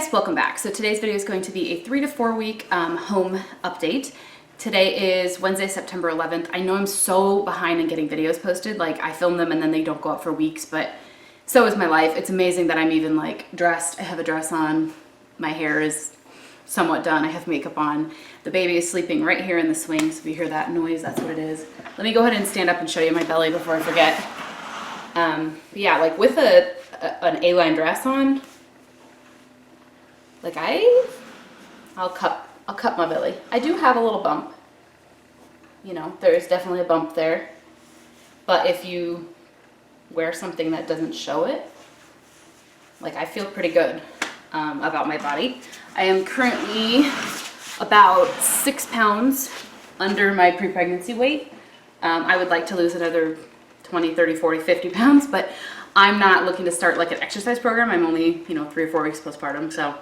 guys, welcome back. So today's video is going to be a 3 to 4 week home update. Today is Wednesday, September 11th. I know I'm so behind in getting videos posted. Like, I film them and then they don't go up for weeks, but so is my life. It's amazing that I'm even like dressed. I have a dress on. My hair is somewhat done. I have makeup on. The baby is sleeping right here in the swing, so if you hear that noise, that's what it is. Let me go ahead and stand up and show you my belly before I forget. But yeah, like with an A-line dress on, like I'll cut my belly. I do have a little bump. You know, there's definitely a bump there. But if you wear something that doesn't show it, like I feel pretty good about my body. I am currently about 6 pounds under my pre-pregnancy weight. I would like to lose another 20, 30, 40, 50 pounds, but I'm not looking to start like an exercise program. I'm only, 3 or 4 weeks postpartum, so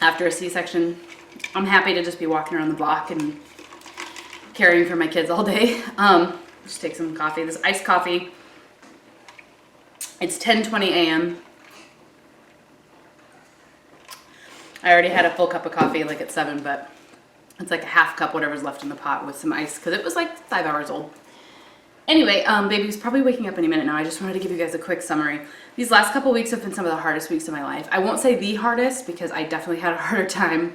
after a C-section, I'm happy to just be walking around the block and caring for my kids all day. Just take some coffee, this iced coffee. It's 10:20 a.m. I already had a full cup of coffee like at 7, but it's like a half cup, whatever's left in the pot with some ice, because it was like 5 hours old. Anyway, baby's probably waking up any minute now. I just wanted to give you guys a quick summary. These last couple weeks have been some of the hardest weeks of my life. I won't say the hardest because I definitely had a harder time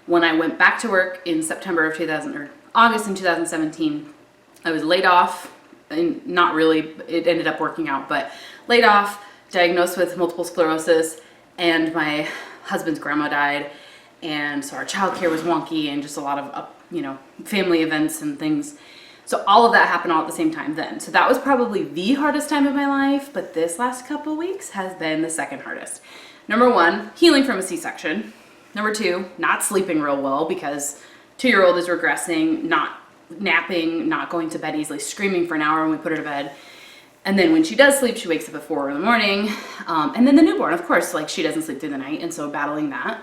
when I went back to work in September of August in 2017. I was laid off, and not really, it ended up working out, but laid off, diagnosed with multiple sclerosis, and my husband's grandma died, and so our childcare was wonky and just a lot of, family events and things. So all of that happened all at the same time then. So that was probably the hardest time of my life, but this last couple of weeks has been the second hardest. Number 1, healing from a C-section. Number 2, not sleeping real well because 2-year-old is regressing, not napping, not going to bed easily, screaming for an hour when we put her to bed. And then when she does sleep, she wakes up at 4 in the morning. And then the newborn, of course, like she doesn't sleep through the night, and so battling that.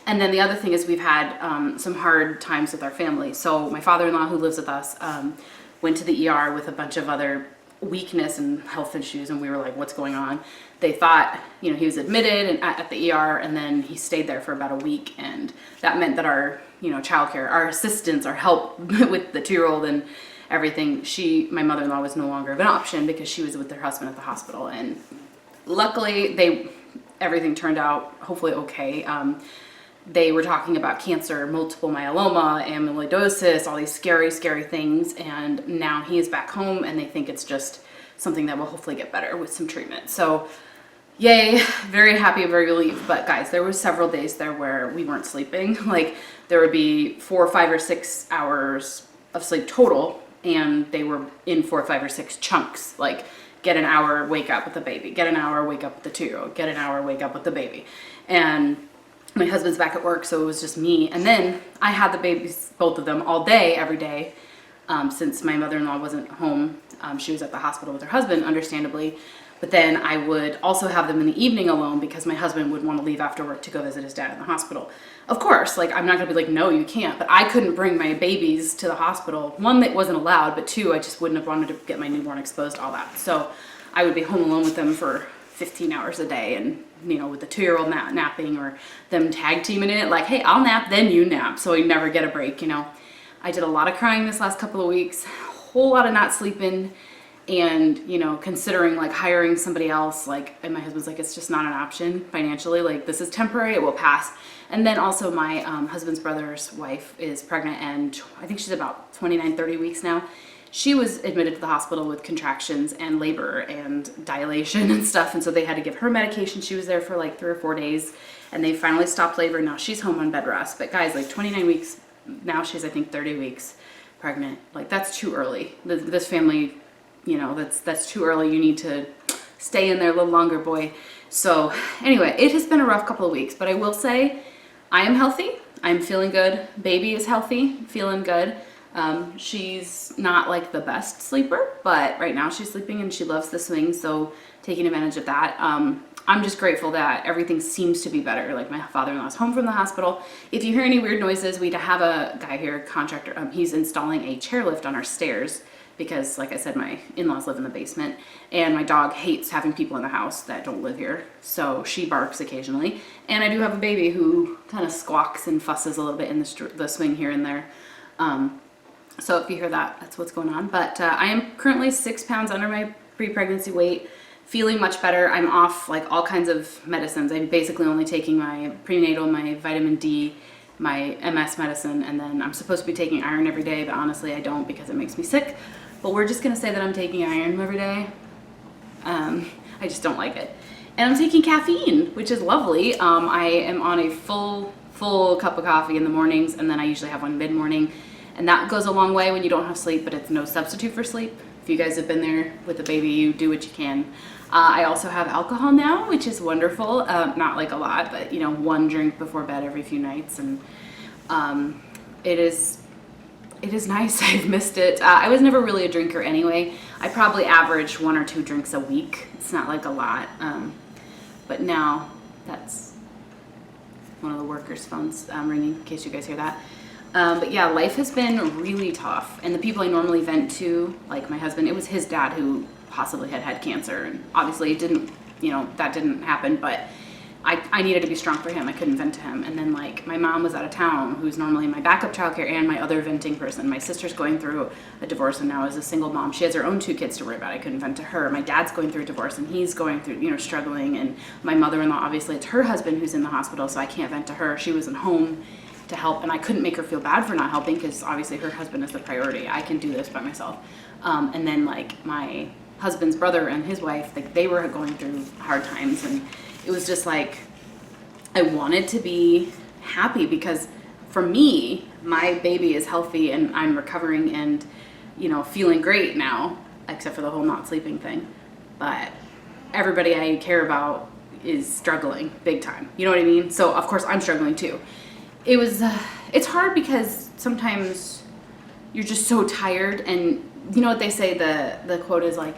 And then the other thing is we've had some hard times with our family. So my father-in-law, who lives with us, went to the ER with a bunch of other weakness and health issues, and we were like, what's going on? They thought, he was admitted at the ER, and then he stayed there for about a week, and that meant that our, childcare, our assistance, our help with the 2-year-old and everything, my mother-in-law was no longer an option because she was with her husband at the hospital. And luckily, everything turned out hopefully okay. They were talking about cancer, multiple myeloma, amyloidosis, all these scary, scary things. And now he is back home and they think it's just something that will hopefully get better with some treatment. So yay, very happy, very relieved. But guys, there were several days there where we weren't sleeping. Like there would be 4, 5, or 6 hours of sleep total. And they were in 4, 5, or 6 chunks. Like get an hour, wake up with the baby, get an hour, wake up with the 2-year-old, get an hour, wake up with the baby. And my husband's back at work, so it was just me. And then I had the babies, both of them, all day, every day, since my mother-in-law wasn't home. She was at the hospital with her husband, understandably. But then I would also have them in the evening alone because my husband would want to leave after work to go visit his dad in the hospital. Of course, like I'm not gonna be like, no, you can't. But I couldn't bring my babies to the hospital. 1, that wasn't allowed, but 2, I just wouldn't have wanted to get my newborn exposed to all that. So I would be home alone with them for 15 hours a day, and with the 2-year-old napping or them tag teaming it, like, hey, I'll nap, then you nap, so we never get a break. I did a lot of crying this last couple of weeks, a whole lot of not sleeping, and considering like hiring somebody else, like, and my husband's like, it's just not an option financially, like this is temporary, it will pass. And then also my husband's brother's wife is pregnant, and I think she's about 29, 30 weeks now. She was admitted to the hospital with contractions and labor and dilation and stuff, and so they had to give her medication. She was there for like 3 or 4 days, and they finally stopped labor. Now she's home on bed rest. But guys, like 29 weeks, now she's I think 30 weeks pregnant. Like that's too early. This family, that's too early. You need to stay in there a little longer, boy. So anyway, it has been a rough couple of weeks, but I will say I am healthy. I'm feeling good. Baby is healthy, feeling good. She's not like the best sleeper, but right now she's sleeping and she loves the swing, so taking advantage of that. I'm just grateful that everything seems to be better. Like my father-in-law's home from the hospital. If you hear any weird noises, we have a guy here, contractor, he's installing a chairlift on our stairs because like I said, my in-laws live in the basement, and my dog hates having people in the house that don't live here. So she barks occasionally. And I do have a baby who kind of squawks and fusses a little bit in the swing here and there. So if you hear that, that's what's going on. But I am currently 6 pounds under my pre-pregnancy weight, feeling much better. I'm off like all kinds of medicines. I'm basically only taking my prenatal, my vitamin D, my MS medicine, and then I'm supposed to be taking iron every day, but honestly I don't because it makes me sick. But we're just gonna say that I'm taking iron every day. I just don't like it. And I'm taking caffeine, which is lovely. I am on a full cup of coffee in the mornings, and then I usually have one mid-morning. And that goes a long way when you don't have sleep, but it's no substitute for sleep. If you guys have been there with a baby, you do what you can. I also have alcohol now, which is wonderful. Not like a lot, but you know, 1 drink before bed every few nights. And it is nice. I've missed it. I was never really a drinker anyway. I probably average 1 or 2 drinks a week. It's not like a lot. But now that's one of the workers' phones ringing, in case you guys hear that. But yeah, life has been really tough. And the people I normally vent to, like my husband, it was his dad who possibly had cancer. And obviously it didn't, you know, that didn't happen, but I needed to be strong for him. I couldn't vent to him. And then like my mom was out of town, who's normally my backup childcare and my other venting person. My sister's going through a divorce and now is a single mom. She has her own 2 kids to worry about. I couldn't vent to her. My dad's going through a divorce and he's going through, you know, struggling. And my mother-in-law, obviously it's her husband who's in the hospital, so I can't vent to her. She was at home to help, and I couldn't make her feel bad for not helping because obviously her husband is the priority. I can do this by myself. And then like my husband's brother and his wife, like they were going through hard times, and it was just like I wanted to be happy because for me, my baby is healthy and I'm recovering and, you know, feeling great now, except for the whole not sleeping thing. But everybody I care about is struggling big time. You know what I mean? So of course I'm struggling too. It's hard because sometimes you're just so tired, and you know what they say, the quote is like,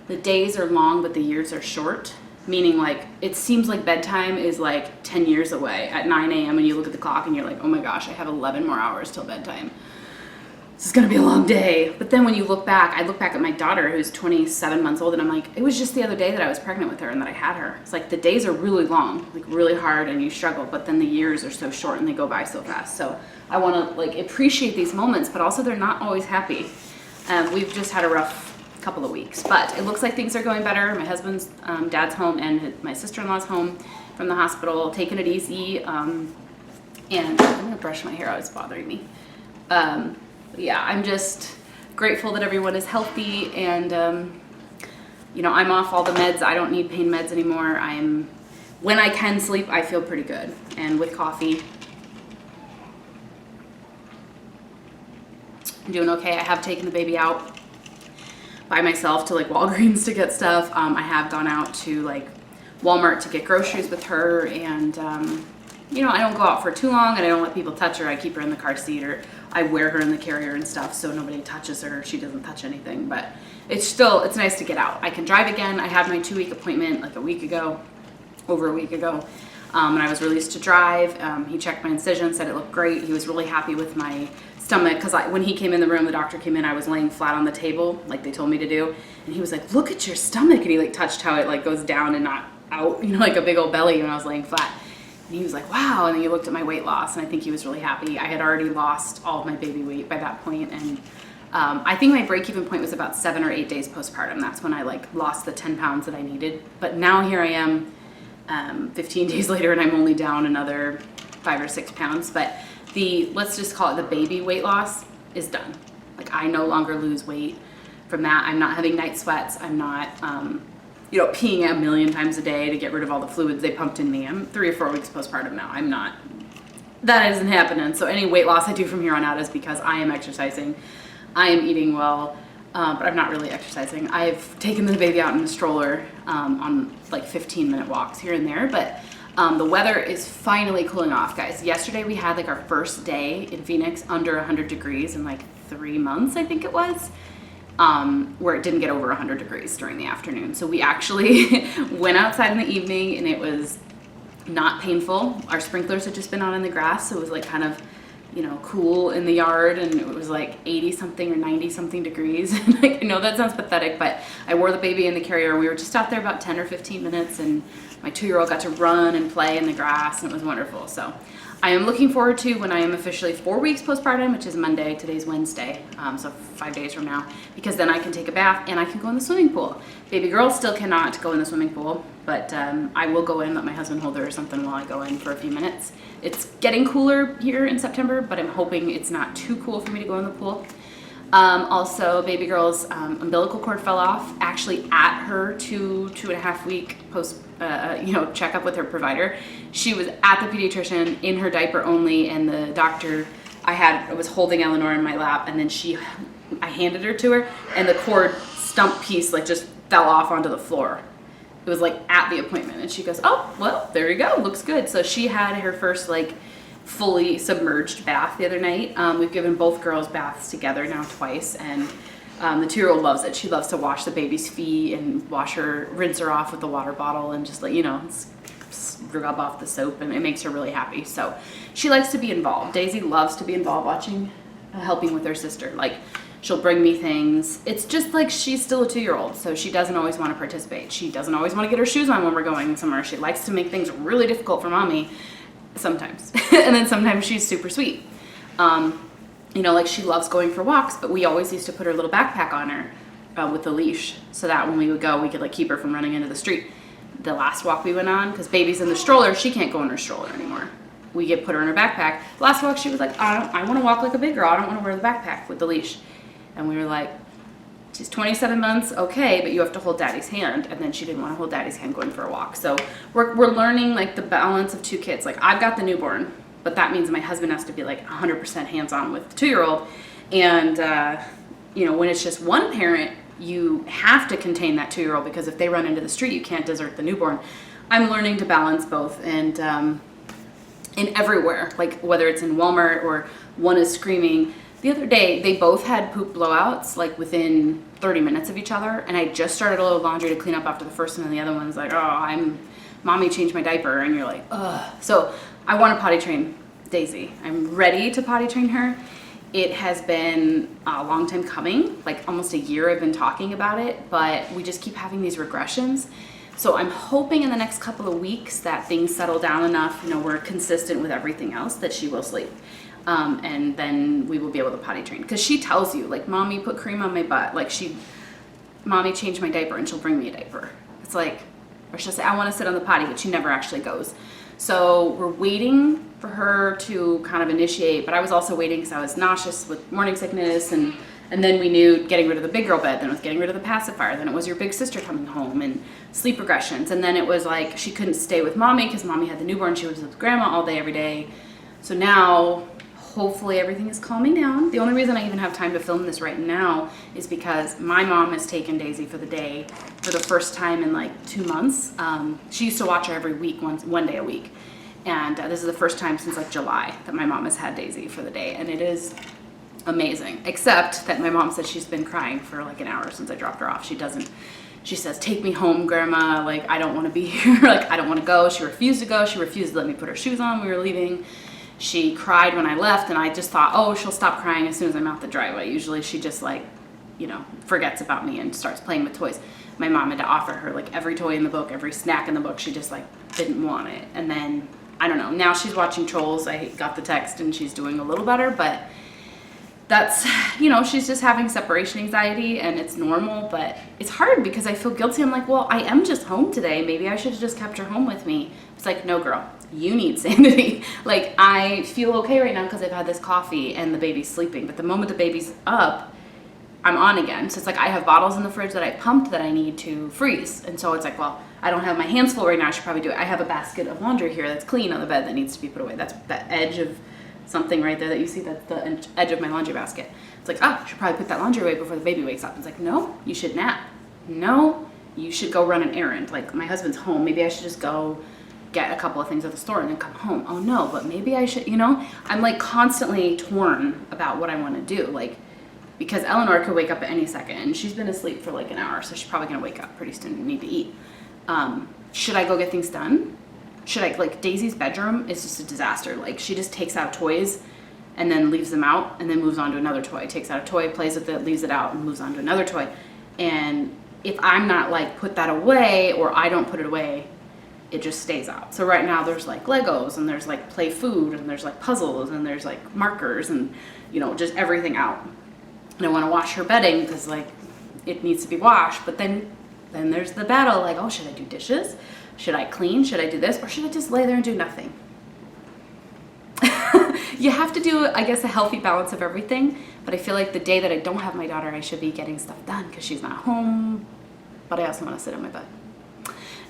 the days are long but the years are short, meaning like it seems like bedtime is like 10 years away at 9 a.m. and you look at the clock and you're like, oh my gosh, I have 11 more hours till bedtime. This is gonna be a long day. But then when you look back, I look back at my daughter who's 27 months old and I'm like, it was just the other day that I was pregnant with her and that I had her. It's like the days are really long, like really hard, and you struggle, but then the years are so short and they go by so fast. So I wanna like appreciate these moments, but also they're not always happy. We've just had a rough couple of weeks, but it looks like things are going better. My husband's dad's home and my sister-in-law's home from the hospital, taking it easy. And I'm gonna brush my hair out, it's bothering me. Yeah, I'm just grateful that everyone is healthy, and you know, I'm off all the meds. I don't need pain meds anymore. When I can sleep, I feel pretty good. And with coffee, I'm doing okay. I have taken the baby out by myself to like Walgreens to get stuff. I have gone out to like Walmart to get groceries with her, and you know, I don't go out for too long and I don't let people touch her. I keep her in the car seat, or I wear her in the carrier and stuff so nobody touches her. She doesn't touch anything, but it's nice to get out. I can drive again. I had my 2-week appointment like over a week ago, and I was released to drive. He checked my incision, said it looked great. He was really happy with my stomach because when he came in the room, the doctor came in, I was laying flat on the table like they told me to do, and he was like, look at your stomach, and he like touched how it like goes down and not out, you know, like a big old belly when I was laying flat. And he was like, wow. And then he looked at my weight loss, and I think he was really happy. I had already lost all of my baby weight by that point, and I think my break-even point was about 7 or 8 days postpartum. That's when I like lost the 10 pounds that I needed. But now here I am 15 days later, and I'm only down another 5 or 6 pounds. But let's just call it the baby weight loss is done. Like I no longer lose weight from that. I'm not having night sweats. I'm not, you know, peeing a million times a day to get rid of all the fluids they pumped in me. I'm 3 or 4 weeks postpartum now. That isn't happening. So any weight loss I do from here on out is because I am exercising. I am eating well, but I'm not really exercising. I've taken the baby out in a stroller on like 15-minute walks here and there, but the weather is finally cooling off, guys. Yesterday we had like our first day in Phoenix under 100 degrees in like 3 months, I think it was. Where it didn't get over 100 degrees during the afternoon. So we actually went outside in the evening and it was not painful. Our sprinklers had just been on in the grass, so it was like kind of, cool in the yard, and it was like 80 something or 90 something degrees. And like, I know that sounds pathetic, but I wore the baby in the carrier. We were just out there about 10 or 15 minutes, and my 2-year-old got to run and play in the grass, and it was wonderful. So I am looking forward to when I am officially 4 weeks postpartum, which is Monday. Today's Wednesday, so 5 days from now, because then I can take a bath and I can go in the swimming pool. Baby girl still cannot go in the swimming pool, but I will go in, let my husband hold her or something while I go in for a few minutes. It's getting cooler here in September, but I'm hoping it's not too cool for me to go in the pool. Also, baby girl's umbilical cord fell off, actually at her 2.5 week checkup with her provider. She was at the pediatrician in her diaper only, and the doctor, I was holding Eleanor in my lap, and then I handed her to her, and the cord stump piece like just fell off onto the floor. It was like at the appointment, and she goes, oh, well, there you go, looks good. So she had her first like fully submerged bath the other night. We've given both girls baths together now twice, and the 2-year-old loves it. She loves to wash the baby's feet and rinse her off with the water bottle and just rub off the soap, and it makes her really happy. So she likes to be involved. Daisy loves to be involved helping with her sister. Like, she'll bring me things. It's just like she's still a 2-year-old, so she doesn't always want to participate. She doesn't always want to get her shoes on when we're going somewhere. She likes to make things really difficult for mommy sometimes. And then sometimes she's super sweet. Like she loves going for walks, but we always used to put her little backpack on her with the leash, so that when we would go, we could like keep her from running into the street. The last walk we went on, because baby's in the stroller, she can't go in her stroller anymore. We put her in her backpack. Last walk, she was like, I want to walk like a big girl. I don't want to wear the backpack with the leash. And we were like, she's 27 months, okay, but you have to hold daddy's hand. And then she didn't want to hold daddy's hand going for a walk. So we're learning like the balance of 2 kids. Like, I've got the newborn, but that means my husband has to be like 100% hands-on with the 2-year-old. And, when it's just one parent, you have to contain that 2-year-old, because if they run into the street, you can't desert the newborn. I'm learning to balance both, and in everywhere, like whether it's in Walmart or one is screaming. The other day, they both had poop blowouts, like within 30 minutes of each other, and I just started a little laundry to clean up after the first one, and the other one's like, mommy changed my diaper, and you're like, ugh. So I want to potty train Daisy. I'm ready to potty train her. It has been a long time coming, like almost a year I've been talking about it, but we just keep having these regressions. So I'm hoping in the next couple of weeks that things settle down enough, we're consistent with everything else, that she will sleep. And then we will be able to potty train. Because she tells you, like, mommy put cream on my butt. Like, mommy changed my diaper, and she'll bring me a diaper. It's like, or she'll say, I want to sit on the potty, but she never actually goes. So we're waiting for her to kind of initiate, but I was also waiting because I was nauseous with morning sickness, and then we knew getting rid of the big girl bed, then it was getting rid of the pacifier, then it was your big sister coming home, and sleep regressions, and then it was like she couldn't stay with mommy because mommy had the newborn, she was with grandma all day every day. So now hopefully everything is calming down. The only reason I even have time to film this right now is because my mom has taken Daisy for the day for the first time in like 2 months. She used to watch her every week, one day a week. And this is the first time since like July that my mom has had Daisy for the day. And it is amazing, except that my mom said she's been crying for like an hour since I dropped her off. She says, take me home, grandma. Like, I don't want to be here. Like, I don't want to go. She refused to go. She refused to let me put her shoes on. We were leaving. She cried when I left, and I just thought, oh, she'll stop crying as soon as I'm out the driveway. Usually she just like, forgets about me and starts playing with toys. My mom had to offer her like every toy in the book, every snack in the book. She just like didn't want it. And then, I don't know, now she's watching Trolls. I got the text and she's doing a little better, but that's, she's just having separation anxiety, and it's normal, but it's hard because I feel guilty. I'm like, well, I am just home today. Maybe I should have just kept her home with me. It's like, no, girl, you need sanity. Like, I feel okay right now because I've had this coffee and the baby's sleeping, but the moment the baby's up, I'm on again. So it's like I have bottles in the fridge that I pumped that I need to freeze. And so it's like, well, I don't have my hands full right now. I should probably do it. I have a basket of laundry here that's clean on the bed that needs to be put away. That's that edge of something right there that you see. That's the edge of my laundry basket. It's like, oh, I should probably put that laundry away before the baby wakes up. It's like, no, you should nap. No, you should go run an errand. Like, my husband's home. Maybe I should just go get a couple of things at the store and then come home. Oh no, but maybe I should, I'm like constantly torn about what I want to do. Like, because Eleanor could wake up at any second, and she's been asleep for like an hour, so she's probably gonna wake up pretty soon and need to eat. Should I go get things done? Should I, like, Daisy's bedroom is just a disaster. Like, she just takes out toys and then leaves them out and then moves on to another toy. Takes out a toy, plays with it, leaves it out, and moves on to another toy. And if I'm not like, put that away, or I don't put it away, it just stays out. So right now there's like Legos, and there's like play food, and there's like puzzles, and there's like markers, and you know, just everything out. And I want to wash her bedding because like it needs to be washed. But then there's the battle, like, oh, should I do dishes? Should I clean? Should I do this? Or should I just lay there and do nothing? You have to do, I guess, a healthy balance of everything. But I feel like the day that I don't have my daughter, I should be getting stuff done because she's not home. But I also want to sit on my butt.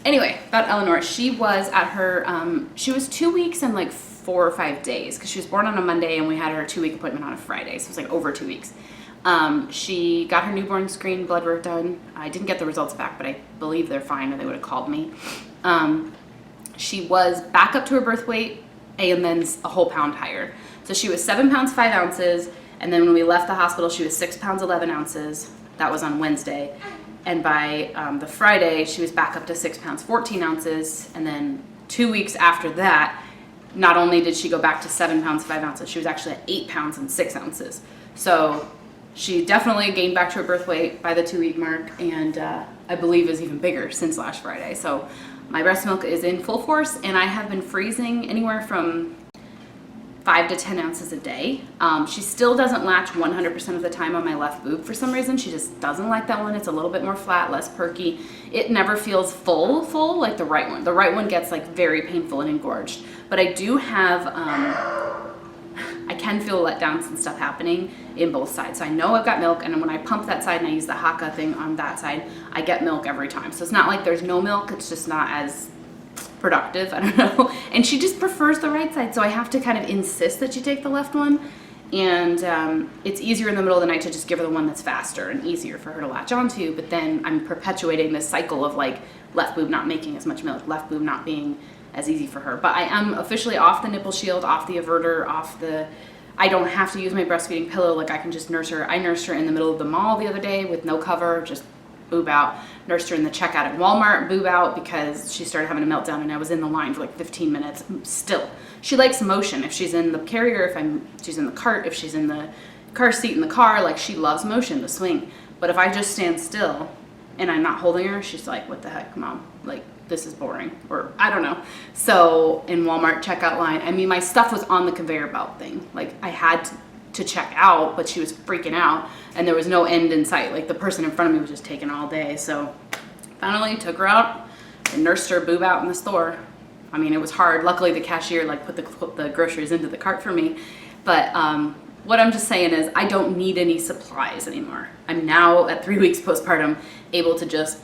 Anyway, about Eleanor, she was at her, she was 2 weeks and like 4 or 5 days because she was born on a Monday and we had her 2-week appointment on a Friday. So it was like over 2 weeks. She got her newborn screen blood work done. I didn't get the results back, but I believe they're fine or they would have called me. She was back up to her birth weight and then a whole pound higher. So she was 7 pounds 5 ounces, and then when we left the hospital, she was 6 pounds 11 ounces. That was on Wednesday. And by the Friday, she was back up to 6 pounds 14 ounces. And then 2 weeks after that, not only did she go back to 7 pounds 5 ounces, she was actually at 8 pounds and 6 ounces. So she definitely gained back to her birth weight by the 2-week mark, and I believe is even bigger since last Friday. So my breast milk is in full force, and I have been freezing anywhere from 5 to 10 ounces a day. She still doesn't latch 100% of the time on my left boob for some reason. She just doesn't like that one. It's a little bit more flat, less perky. It never feels full like the right one. The right one gets like very painful and engorged. But I do have, I can feel letdowns and stuff happening in both sides. So I know I've got milk, and when I pump that side and I use the Haka thing on that side, I get milk every time. So it's not like there's no milk, it's just not as productive, I don't know. And she just prefers the right side, so I have to kind of insist that she take the left one. And it's easier in the middle of the night to just give her the one that's faster and easier for her to latch onto, but then I'm perpetuating this cycle of like left boob not making as much milk, left boob not being as easy for her. But I am officially off the nipple shield, off the averter, off the, I don't have to use my breastfeeding pillow, like I can just nurse her. I nursed her in the middle of the mall the other day with no cover, just boob out. Nursed her in the checkout at Walmart, boob out, because she started having a meltdown and I was in the line for like 15 minutes. Still, she likes motion. If she's in the carrier, if she's in the cart, if she's in the car seat in the car, like she loves motion, the swing. But if I just stand still and I'm not holding her, she's like, what the heck, mom? Like, this is boring, or I don't know. So in Walmart checkout line, I mean, my stuff was on the conveyor belt thing. Like I had to check out, but she was freaking out and there was no end in sight. Like the person in front of me was just taking all day. So finally took her out and nursed her boob out in the store. I mean, it was hard. Luckily the cashier like put the groceries into the cart for me. But what I'm just saying is I don't need any supplies anymore. I'm now at 3 weeks postpartum able to just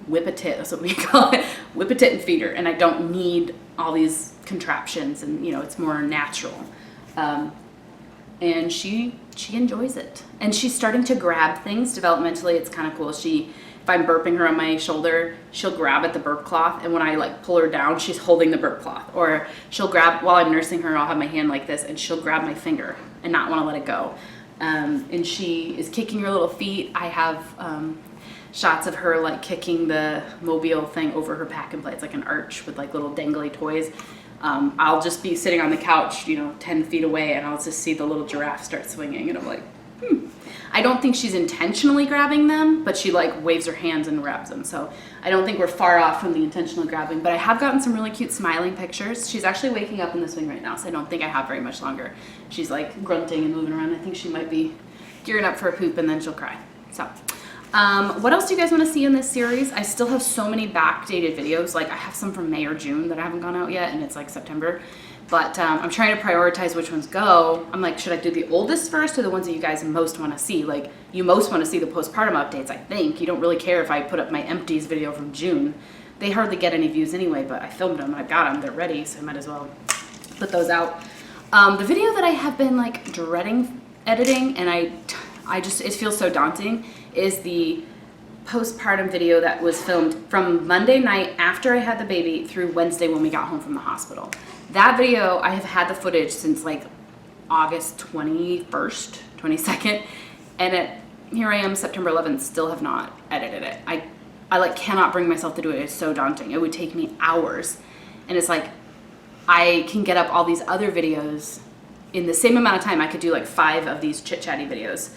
whip a tit, that's what we call it, whip a tit and feed her, and I don't need all these contraptions, and you know, it's more natural. And she enjoys it, and she's starting to grab things developmentally. It's kind of cool. If I'm burping her on my shoulder, she'll grab at the burp cloth, and when I like pull her down, she's holding the burp cloth. Or she'll grab, while I'm nursing her, I'll have my hand like this, and she'll grab my finger and not want to let it go. And she is kicking her little feet. I have shots of her like kicking the mobile thing over her pack and play. It's like an arch with like little dangly toys. I'll just be sitting on the couch, you know, 10 feet away, and I'll just see the little giraffe start swinging, and I'm like, I don't think she's intentionally grabbing them, but she like waves her hands and grabs them. So I don't think we're far off from the intentional grabbing, but I have gotten some really cute smiling pictures. She's actually waking up in the swing right now, so I don't think I have very much longer. She's like grunting and moving around. I think she might be gearing up for a poop, and then she'll cry. So what else do you guys want to see in this series? I still have so many backdated videos. Like I have some from May or June that I haven't gone out yet, and it's like September. But I'm trying to prioritize which ones go. I'm like, should I do the oldest first or the ones that you guys most want to see? Like you most want to see the postpartum updates, I think. You don't really care if I put up my empties video from June. They hardly get any views anyway, but I filmed them, I've got them, they're ready, so I might as well put those out. The video that I have been like dreading editing, and I just, it feels so daunting, is the postpartum video that was filmed from Monday night after I had the baby through Wednesday when we got home from the hospital. That video, I have had the footage since like August 21st, 22nd, and here I am September 11th, still have not edited it. I like cannot bring myself to do it. It's so daunting. It would take me hours, and it's like I can get up all these other videos in the same amount of time, I could do like 5 of these chit-chatty videos,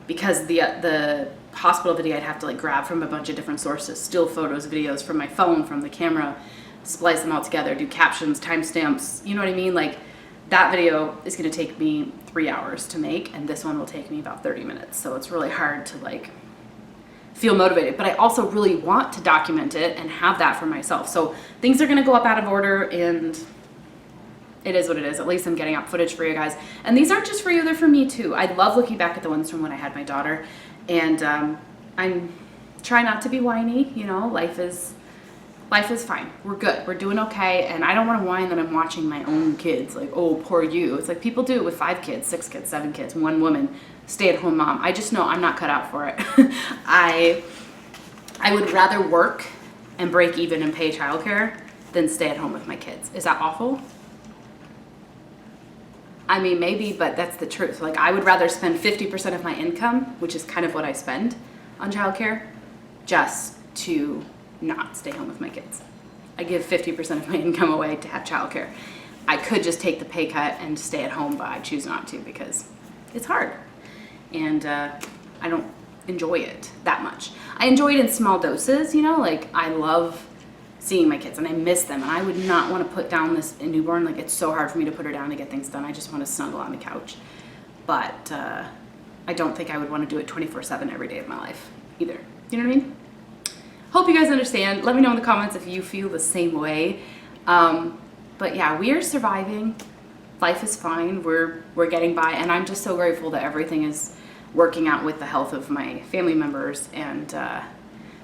because the hospital video I'd have to like grab from a bunch of different sources, still photos, videos from my phone, from the camera, splice them all together, do captions, timestamps, you know what I mean? Like, that video is going to take me 3 hours to make, and this one will take me about 30 minutes. So it's really hard to like feel motivated, but I also really want to document it and have that for myself. So things are going to go up out of order, and it is what it is. At least I'm getting up footage for you guys. And these aren't just for you, they're for me too. I love looking back at the ones from when I had my daughter, and I'm trying not to be whiny, you know, life is fine. We're good. We're doing okay. And I don't want to whine that I'm watching my own kids. Like, oh, poor you. It's like people do it with 5 kids, 6 kids, 7 kids, one woman, stay-at-home mom. I just know I'm not cut out for it. I would rather work and break even and pay childcare than stay at home with my kids. Is that awful? I mean, maybe, but that's the truth. Like, I would rather spend 50% of my income, which is kind of what I spend on childcare, just to not stay home with my kids. I give 50% of my income away to have childcare. I could just take the pay cut and stay at home, but I choose not to because it's hard. And I don't enjoy it that much. I enjoy it in small doses, you know, like I love seeing my kids and I miss them, and I would not want to put down this newborn. Like, it's so hard for me to put her down to get things done. I just want to snuggle on the couch. But I don't think I would want to do it 24/7 every day of my life either. You know what I mean? Hope you guys understand. Let me know in the comments if you feel the same way. But yeah, we are surviving. Life is fine. We're getting by, and I'm just so grateful that everything is working out with the health of my family members, and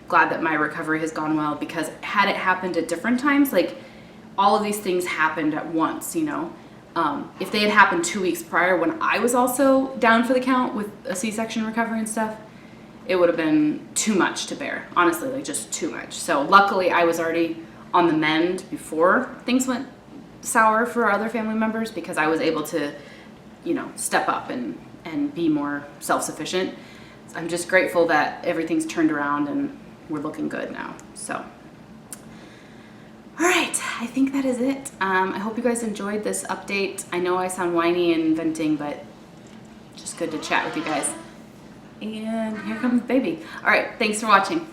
glad that my recovery has gone well, because had it happened at different times, like all of these things happened at once, you know. If they had happened 2 weeks prior when I was also down for the count with a C-section recovery and stuff, it would have been too much to bear, honestly, like just too much. So luckily I was already on the mend before things went sour for other family members, because I was able to, you know, step up and be more self-sufficient. I'm just grateful that everything's turned around and we're looking good now. So, all right, I think that is it. I hope you guys enjoyed this update. I know I sound whiny and venting, but just good to chat with you guys. And here comes baby. All right, thanks for watching.